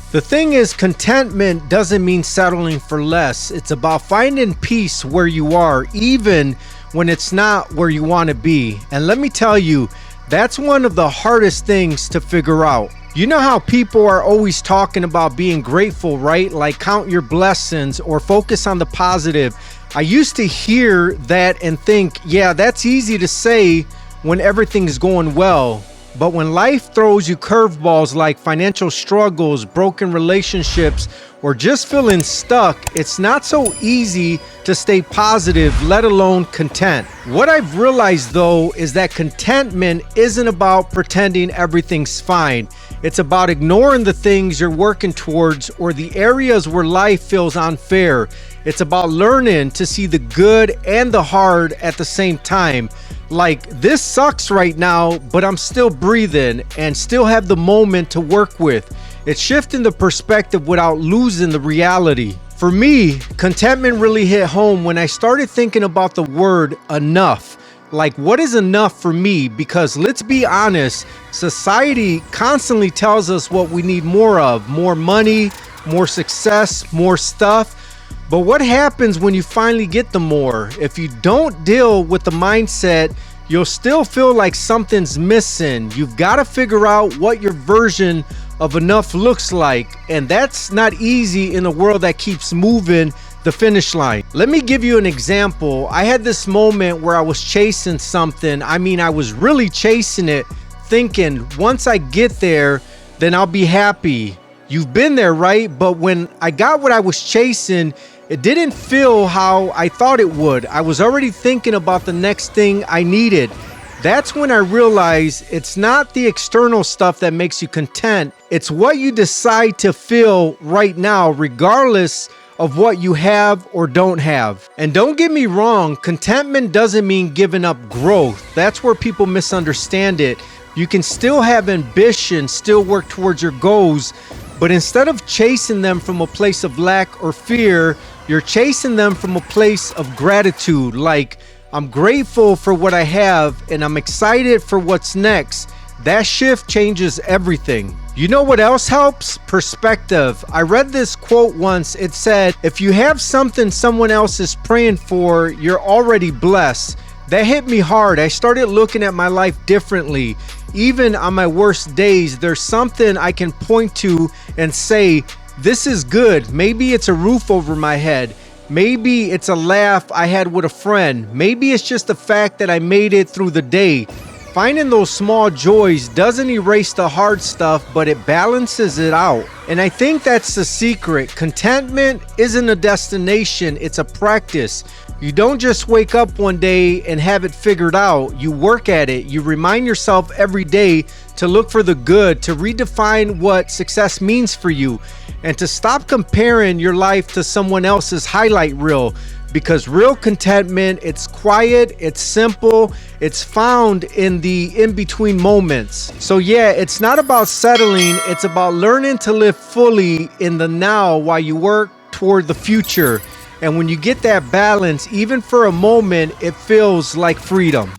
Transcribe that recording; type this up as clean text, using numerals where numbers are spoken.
The thing is, contentment doesn't mean settling for less. It's about finding peace where you are, even when it's not where you want to be. And let me tell you, that's one of the hardest things to figure out. You know how people are always talking about being grateful, right? Like count your blessings or focus on the positive. I used to hear that and think, yeah, that's easy to say when everything's going well. But when life throws you curveballs like financial struggles, broken relationships, or just feeling stuck, it's not so easy to stay positive, let alone content. What I've realized though is that contentment isn't about pretending everything's fine. It's about ignoring the things you're working towards or the areas where life feels unfair. It's about learning to see the good and the hard at the same time. Like, this sucks right now, but I'm still breathing and still have the moment to work with. It's shifting the perspective without losing the reality. For me, contentment really hit home when I started thinking about the word enough. Like, what is enough for me? Because let's be honest, society constantly tells us what we need more of: more money, more success, more stuff. But what happens when you finally get the more? If you don't deal with the mindset, you'll still feel like something's missing. You've got to figure out what your version of enough looks like. And that's not easy in a world that keeps moving the finish line. Let me give you an example. I had this moment where I was chasing something. I was really chasing it, thinking once I get there, then I'll be happy. You've been there, right? But when I got what I was chasing, it didn't feel how I thought it would. I was already thinking about the next thing I needed. That's when I realized it's not the external stuff that makes you content. It's what you decide to feel right now, regardless of what you have or don't have. And don't get me wrong, contentment doesn't mean giving up growth. That's where people misunderstand it. You can still have ambition, still work towards your goals, but instead of chasing them from a place of lack or fear, you're chasing them from a place of gratitude. Like, I'm grateful for what I have and I'm excited for what's next. That shift changes everything. You know what else helps? Perspective. I read this quote once. It said, if you have something someone else is praying for, you're already blessed. That hit me hard. I started looking at my life differently. Even on my worst days, there's something I can point to and say, this is good. Maybe it's a roof over my head. Maybe it's a laugh I had with a friend. Maybe it's just the fact that I made it through the day. Finding those small joys doesn't erase the hard stuff, but it balances it out. And I think that's the secret. Contentment isn't a destination, it's a practice. You don't just wake up one day and have it figured out. You work at it. You remind yourself every day to look for the good, to redefine what success means for you, and to stop comparing your life to someone else's highlight reel. Because real contentment, it's quiet, it's simple, it's found in the in-between moments. So yeah, it's not about settling, it's about learning to live fully in the now while you work toward the future. And when you get that balance, even for a moment, it feels like freedom.